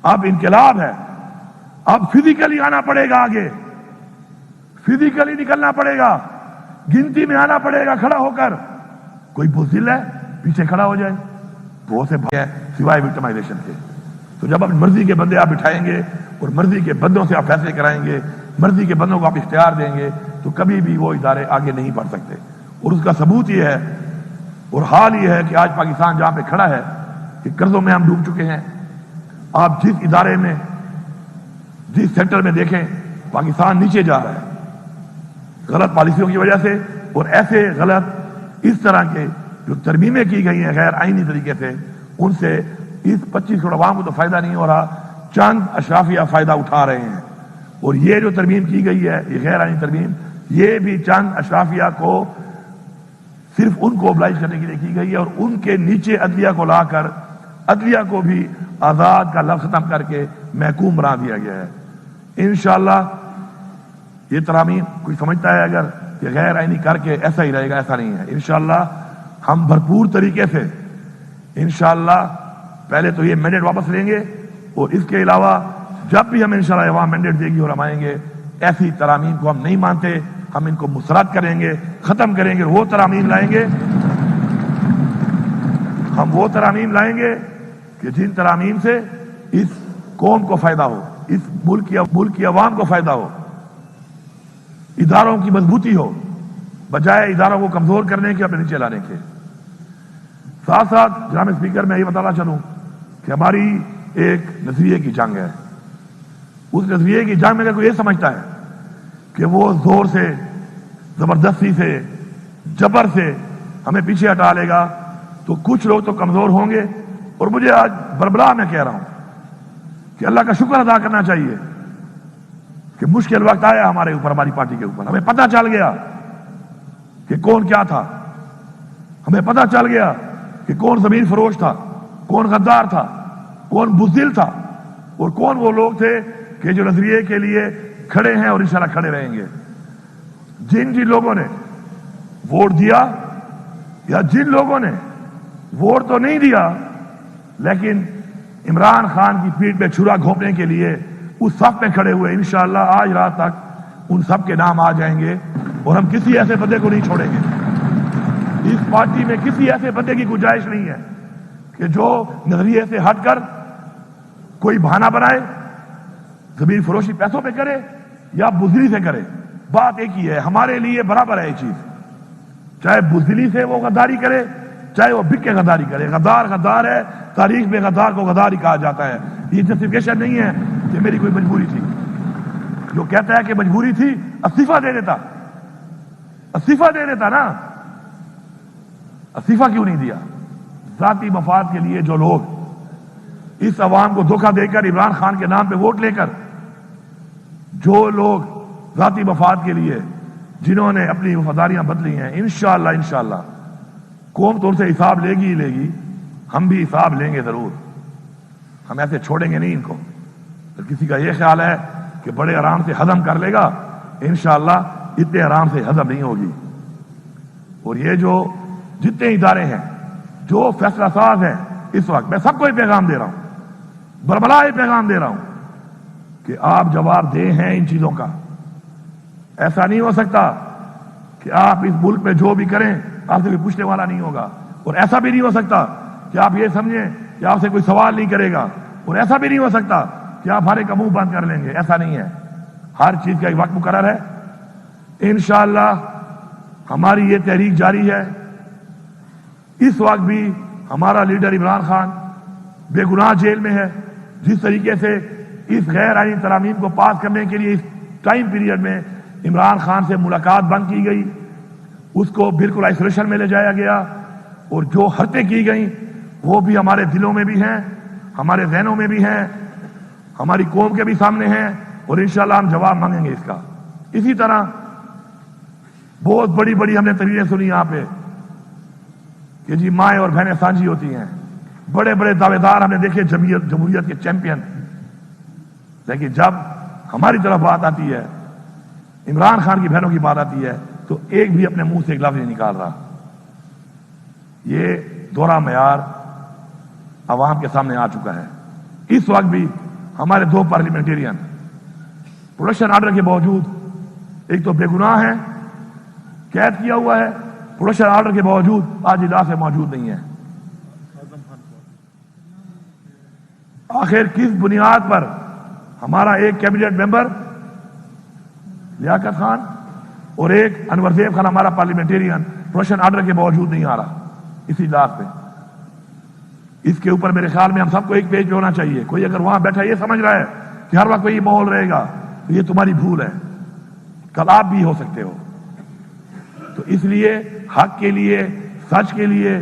اب انقلاب ہے، اب فزیکلی آنا پڑے گا، آگے فزیکلی نکلنا پڑے گا، گنتی میں آنا پڑے گا کھڑا ہو کر۔ کوئی بزدل ہے پیچھے کھڑا ہو جائے، بہت سے بھائی ہیں سوائے وکٹمائزیشن کے۔ تو جب اپنی مرضی کے بندے آپ بٹھائیں گے اور مرضی کے بندوں سے آپ فیصلے کرائیں گے، مرضی کے بندوں کو آپ اختیار دیں گے، تو کبھی بھی وہ ادارے آگے نہیں بڑھ سکتے۔ اور اس کا ثبوت یہ ہے اور حال یہ ہے کہ آج پاکستان جہاں پہ کھڑا ہے کہ قرضوں میں ہم ڈوب چکے ہیں۔ آپ جس ادارے میں، جس سیکٹر میں دیکھیں، پاکستان نیچے جا رہا ہے غلط پالیسیوں کی وجہ سے، اور ایسے غلط اس طرح کے جو ترمیمیں کی گئی ہیں غیر آئینی طریقے سے، ان سے اس 25 کروڑ عوام کو تو فائدہ نہیں ہو رہا، چند اشرافیہ فائدہ اٹھا رہے ہیں۔ اور یہ جو ترمیم کی گئی ہے، یہ غیر آئینی ترمیم، یہ بھی چند اشرافیہ کو صرف ان کو oblige کرنے کے لیے کی گئی ہے، اور ان کے نیچے عدلیہ کو لا کر عدلیہ کو بھی آزاد کا لفظ ختم کر کے محکوم بنا دیا گیا ہے۔ انشاءاللہ یہ ترامیم کوئی سمجھتا ہے اگر کہ غیر آئینی کر کے ایسا ہی رہے گا، ایسا نہیں ہے۔ انشاءاللہ ہم بھرپور طریقے سے انشاءاللہ پہلے تو یہ مینڈیٹ واپس لیں گے، اور اس کے علاوہ جب بھی ہم انشاءاللہ عوام مینڈیٹ دے گی اور ہم آئیں گے، ایسی ترامیم کو ہم نہیں مانتے، ہم ان کو مسترد کریں گے، ختم کریں گے، وہ ترامیم لائیں گے، ہم وہ ترامیم لائیں گے کہ جن ترامیم سے اس قوم کو فائدہ ہو، اس ملک کی عوام کو فائدہ ہو، اداروں کی مضبوطی ہو، بجائے اداروں کو کمزور کرنے کے، اپنے نیچے لانے کے۔ ساتھ ساتھ جناب اسپیکر میں یہ بتانا چاہوں کہ ہماری ایک نظریے کی جنگ ہے۔ اس نظریے کی جنگ میں اگر کوئی یہ سمجھتا ہے کہ وہ زور سے، زبردستی سے، جبر سے ہمیں پیچھے ہٹا لے گا، تو کچھ لوگ تو کمزور ہوں گے۔ اور مجھے آج بربلا میں کہہ رہا ہوں کہ اللہ کا شکر ادا کرنا چاہیے کہ مشکل وقت آیا ہمارے اوپر، ہماری پارٹی کے اوپر، ہمیں پتہ چل گیا کہ کون کیا تھا، ہمیں پتہ چل گیا کہ کون زمین فروش تھا، کون غدار تھا، کون بزدل تھا، اور کون وہ لوگ تھے کہ جو نظریے کے لیے کھڑے ہیں اور انشاءاللہ کھڑے رہیں گے۔ جن لوگوں نے ووٹ دیا، یا جن لوگوں نے ووٹ تو نہیں دیا لیکن عمران خان کی پیٹھ پہ چھرا گھونپنے کے لیے اس صف میں کھڑے ہوئے، انشاءاللہ آج رات تک ان سب کے نام آ جائیں گے، اور ہم کسی ایسے بندے کو نہیں چھوڑیں گے۔ اس پارٹی میں کسی ایسے بندے کی گنجائش نہیں ہے کہ جو نظریے سے ہٹ کر کوئی بہانہ بنائے، زمین فروشی پیسوں پہ کرے یا بزدلی سے کرے۔ بات ایک ہی ہے، ہمارے لیے برابر ہے یہ چیز، چاہے بزدلی سے وہ غداری کرے، چاہے وہ بک کے غداری کرے۔ غدار غدار ہے، تاریخ میں غدار کو غدار ہی کہا جاتا ہے۔ یہ جسٹیفیکیشن نہیں ہے کہ میری کوئی مجبوری تھی۔ جو کہتا ہے کہ مجبوری تھی، استعفیٰ دے دیتا، استعفیٰ دے دیتا نا، استعفیٰ کیوں نہیں دیا؟ ذاتی مفاد کے لیے جو لوگ اس عوام کو دھوکہ دے کر عمران خان کے نام پہ ووٹ لے کر، جو لوگ ذاتی مفاد کے لیے جنہوں نے اپنی وفاداریاں بدلی ہیں، انشاءاللہ قوم تو ان سے حساب لے گی ہی لے گی، ہم بھی حساب لیں گے ضرور۔ ہم ایسے چھوڑیں گے نہیں ان کو۔ تو کسی کا یہ خیال ہے کہ بڑے آرام سے ہضم کر لے گا، انشاءاللہ اتنے آرام سے ہضم نہیں ہوگی۔ اور یہ جو جتنے ادارے ہیں جو فیصلہ ساز ہیں، اس وقت میں سب کو یہ پیغام دے رہا ہوں، بربلا یہ پیغام دے رہا ہوں کہ آپ جواب دہ ہیں ان چیزوں کا۔ ایسا نہیں ہو سکتا کہ آپ اس ملک میں جو بھی کریں آپ سے کوئی پوچھنے والا نہیں ہوگا، اور ایسا بھی نہیں ہو سکتا کہ آپ یہ سمجھیں کہ آپ سے کوئی سوال نہیں کرے گا، اور ایسا بھی نہیں ہو سکتا کہ آپ ہر ایک کا منہ بند کر لیں گے۔ ایسا نہیں ہے، ہر چیز کا ایک وقت مقرر ہے۔ انشاءاللہ ہماری یہ تحریک جاری ہے۔ اس وقت بھی ہمارا لیڈر عمران خان بے گناہ جیل میں ہے۔ جس طریقے سے اس غیر آئینی ترامیم کو پاس کرنے کے لیے اس ٹائم پیریڈ میں عمران خان سے ملاقات بند کی گئی، اس کو بالکل آئسولیشن میں لے جایا گیا، اور جو حرکتیں کی گئیں وہ بھی ہمارے دلوں میں بھی ہیں، ہمارے ذہنوں میں بھی ہیں، ہماری قوم کے بھی سامنے ہیں، اور انشاءاللہ ہم جواب مانگیں گے اس کا۔ اسی طرح بہت بڑی بڑی ہم نے تقریریں سنی یہاں پہ کہ جی مائیں اور بہنیں سانجھی ہوتی ہیں، بڑے بڑے دعوے دار ہم نے دیکھے، جمہوریت کے چیمپئن، لیکن جب ہماری طرف بات آتی ہے، عمران خان کی بہنوں کی بات آتی ہے، تو ایک بھی اپنے منہ سے ایک لفظ نہیں نکال رہا۔ یہ دوہرا معیار عوام کے سامنے آ چکا ہے۔ اس وقت بھی ہمارے 2 پارلیمنٹیرین پروڈکشن آرڈر کے باوجود، ایک تو بے گناہ ہے، قید کیا ہوا ہے، پروڈکشن آرڈر کے باوجود آج اجلاس میں موجود نہیں ہے۔ آخر کس بنیاد پر ہمارا ایک کیبنٹ ممبر لیاقت خان اور ایک انور زیب خان ہمارا پارلیمنٹیرین پروڈکشن آرڈر کے باوجود نہیں آ رہا اس اجلاس پہ؟ اس کے اوپر میرے خیال میں ہم سب کو ایک پیج پہ ہونا چاہیے۔ کوئی اگر وہاں بیٹھا یہ سمجھ رہا ہے کہ ہر وقت وہی ماحول رہے گا تو یہ تمہاری بھول ہے، کل آپ بھی ہو سکتے ہو۔ تو اس لیے حق کے لیے، سچ کے لیے،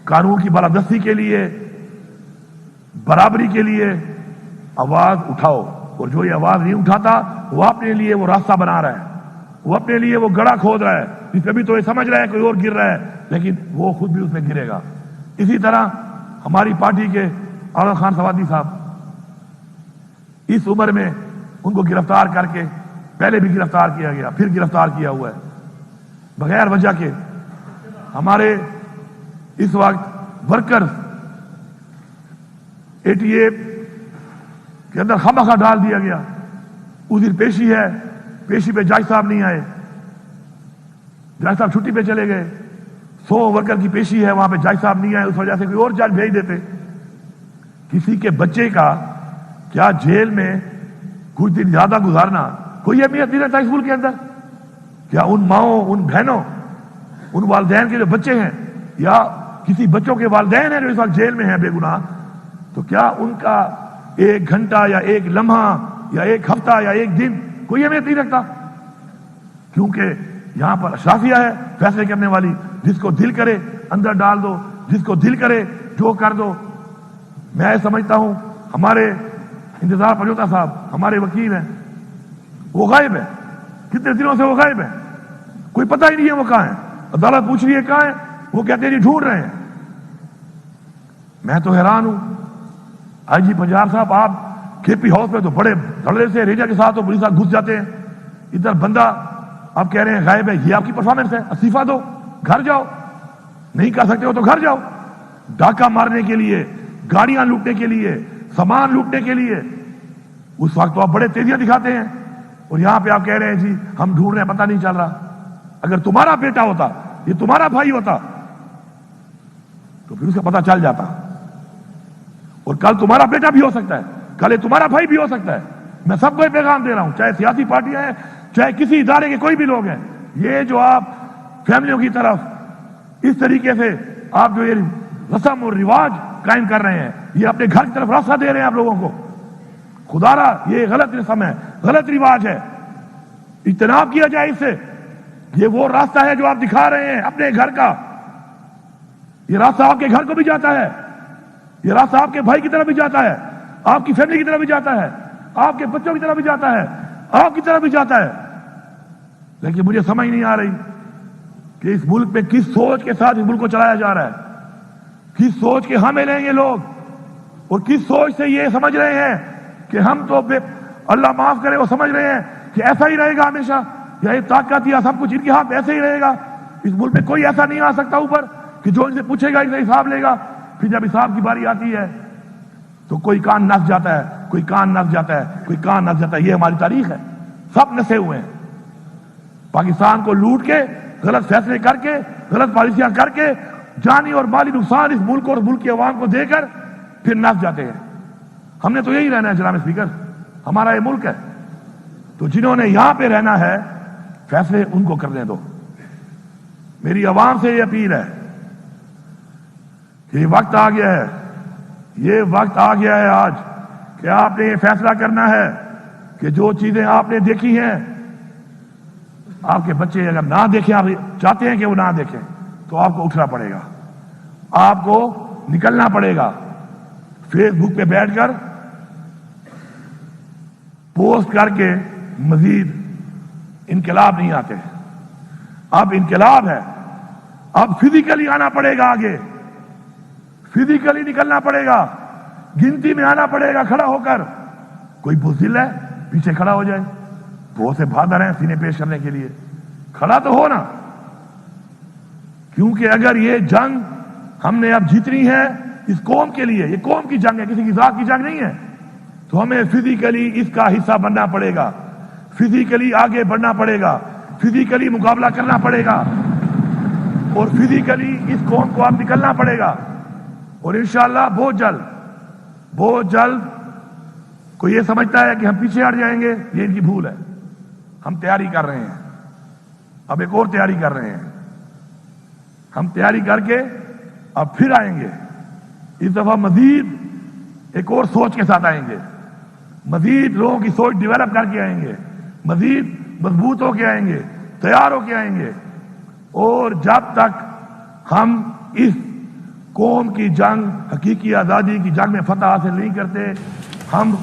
قانون کی بالادستی کے لیے، برابری کے لیے آواز اٹھاؤ، اور جو یہ آواز نہیں اٹھاتا وہ اپنے لیے وہ راستہ بنا رہا ہے، وہ اپنے لیے وہ گڑھا کھود رہا ہے، جس پہ بھی تو یہ سمجھ رہا ہے کوئی اور گر رہا ہے، لیکن وہ خود بھی اس میں گرے گا۔ اسی طرح ہماری پارٹی کے عادل خان سوادی صاحب اس عمر میں ان کو گرفتار کر کے، پہلے بھی گرفتار کیا گیا، پھر گرفتار کیا ہوا ہے بغیر وجہ کے۔ ہمارے اس وقت ورکرز 88 کے اندر خامخواہ ڈال دیا گیا۔ اس دن پیشی ہے، پیشی پہ جج صاحب نہیں آئے، جج صاحب چھٹی پہ چلے گئے۔ 100 ورکر کی پیشی ہے، وہاں پہ جج صاحب نہیں آئے، اس وجہ سے کوئی اور جج بھیج دیتے۔ کسی کے بچے کا کیا جیل میں کچھ دن زیادہ گزارنا کوئی اہمیت نہیں رہتا اس ملک کے اندر؟ کیا ان ماؤں، ان بہنوں، ان والدین کے جو بچے ہیں، یا کسی بچوں کے والدین ہیں جو اس وقت جیل میں ہیں بے گناہ، تو کیا ان کا 1 گھنٹہ یا 1 لمحہ یا 1 ہفتہ یا 1 دن کوئی اہمیت نہیں رکھتا؟ کیونکہ یہاں پر اشرافیہ ہے فیصلے کرنے والی، جس کو دل کرے اندر ڈال دو، جس کو دل کرے جو کر دو۔ میں سمجھتا ہوں ہمارے انتظار پنجوتا صاحب ہمارے وکیل ہیں، وہ غائب ہے، کتنے دنوں سے وہ غائب ہے، کوئی پتہ ہی نہیں ہے وہ کہاں ہے۔ عدالت پوچھ رہی ہے کہاں ہے، وہ کہتے ہیں جی ڈھونڈ رہے ہیں۔ میں تو حیران ہوں، آئی جی پنجاب صاحب آپ کے پی ہاؤس میں تو بڑے دھڑے سے ریجا کے ساتھ تو پولیس صاحب گھس جاتے ہیں، ادھر بندہ آپ کہہ رہے ہیں غائب ہے، یہ آپ کی پرفارمنس ہے؟ استعفیٰ دو، گھر جاؤ، نہیں کر سکتے ہو تو گھر جاؤ۔ ڈاکہ مارنے کے لیے، گاڑیاں لوٹنے کے لیے، سامان لوٹنے کے لیے اس وقت تو آپ بڑے تیزیاں دکھاتے ہیں، اور یہاں پہ آپ کہہ رہے ہیں جی ہم ڈھونڈ رہے ہیں، پتہ نہیں چل رہا۔ اگر تمہارا بیٹا ہوتا، یہ تمہارا بھائی ہوتا تو پھر اسے پتہ چل جاتا، اور کل تمہارا بیٹا بھی ہو سکتا ہے، کل یہ تمہارا بھائی بھی ہو سکتا ہے۔ میں سب کو یہ پیغام دے رہا ہوں، چاہے سیاسی پارٹیاں ہیں، چاہے کسی ادارے کے کوئی بھی لوگ ہیں، یہ جو آپ فیملیوں کی طرف اس طریقے سے آپ جو یہ رسم اور رواج قائم کر رہے ہیں، یہ اپنے گھر کی طرف راستہ دے رہے ہیں آپ لوگوں کو۔ خدا را یہ غلط رسم ہے، غلط رواج ہے، اجتناب کیا جائے اس سے۔ یہ وہ راستہ ہے جو آپ دکھا رہے ہیں اپنے گھر کا، یہ راستہ آپ کے گھر کو بھی جاتا ہے، یہ راستہ آپ کے بھائی کی طرف بھی جاتا ہے، آپ کی فیملی کی طرف بھی جاتا ہے، آپ کے بچوں کی طرف بھی جاتا ہے، آپ کی طرف بھی جاتا ہے۔ لیکن مجھے سمجھ نہیں آ رہی کہ اس ملک میں کس سوچ کے ساتھ اس ملک کو چلایا جا رہا ہے، کس سوچ کے حامل ہیں یہ لوگ، اور کس سوچ سے یہ سمجھ رہے ہیں کہ ہم تو اللہ معاف کرے وہ سمجھ رہے ہیں کہ ایسا ہی رہے گا ہمیشہ، یا یہ طاقت یا سب کچھ ان کے ہاتھ ایسے ہی رہے گا۔ اس ملک میں کوئی ایسا نہیں آ سکتا اوپر کہ جو ان سے پوچھے گا ان سے حساب لے گا، پھر جب حساب کی باری آتی ہے تو کوئی کان نس جاتا ہے، کوئی کان نس جاتا ہے، کوئی کان نس جاتا ہے۔ یہ ہماری تاریخ ہے، سب نسے ہوئے ہیں۔ پاکستان کو لوٹ کے، غلط فیصلے کر کے، غلط پالیسیاں کر کے، جانی اور مالی نقصان اس ملک اور ملک کی عوام کو دے کر پھر نس جاتے ہیں۔ ہم نے تو یہی رہنا ہے جناب اسپیکر، ہمارا یہ ملک ہے، تو جنہوں نے یہاں پہ رہنا ہے فیصلے ان کو کرنے دو۔ میری عوام سے یہ اپیل ہے کہ یہ وقت آ گیا ہے، یہ وقت آ گیا ہے آج کہ آپ نے یہ فیصلہ کرنا ہے کہ جو چیزیں آپ نے دیکھی ہیں، آپ کے بچے اگر نہ دیکھیں، آپ چاہتے ہیں کہ وہ نہ دیکھیں، تو آپ کو اٹھنا پڑے گا، آپ کو نکلنا پڑے گا۔ فیس بک پہ بیٹھ کر پوسٹ کر کے مزید انقلاب نہیں آتے، اب انقلاب ہے، اب فزیکلی آنا پڑے گا، آگے فزیکلی نکلنا پڑے گا، گنتی میں آنا پڑے گا کھڑا ہو کر۔ کوئی بزدل ہے پیچھے کھڑا ہو جائے، وہ سے بہادر ہیں سینے پیش کرنے کے لیے، کھڑا تو ہو نا، کیونکہ اگر یہ جنگ ہم نے اب جیتنی ہے اس قوم کے لیے، یہ قوم کی جنگ ہے، کسی کی ذات کی جنگ نہیں ہے، تو ہمیں فزیکلی اس کا حصہ بننا پڑے گا، فزیکلی آگے بڑھنا پڑے گا، فزیکلی مقابلہ کرنا پڑے گا، اور فزیکلی اس قوم کو اب نکلنا پڑے گا. اور انشاءاللہ بہت جلد کوئی یہ سمجھتا ہے کہ ہم پیچھے ہٹ جائیں گے، یہ ان کی بھول ہے. ہم تیاری کر رہے ہیں، اب ایک اور تیاری کر رہے ہیں. ہم تیاری کر کے اب پھر آئیں گے. اس دفعہ مزید ایک اور سوچ کے ساتھ آئیں گے، مزید لوگوں کی سوچ ڈیولپ کر کے آئیں گے، مزید مضبوط ہو کے آئیں گے، تیار ہو کے آئیں گے. اور جب تک ہم اس قوم کی جنگ، حقیقی آزادی کی جنگ میں فتح حاصل نہیں کرتے، ہم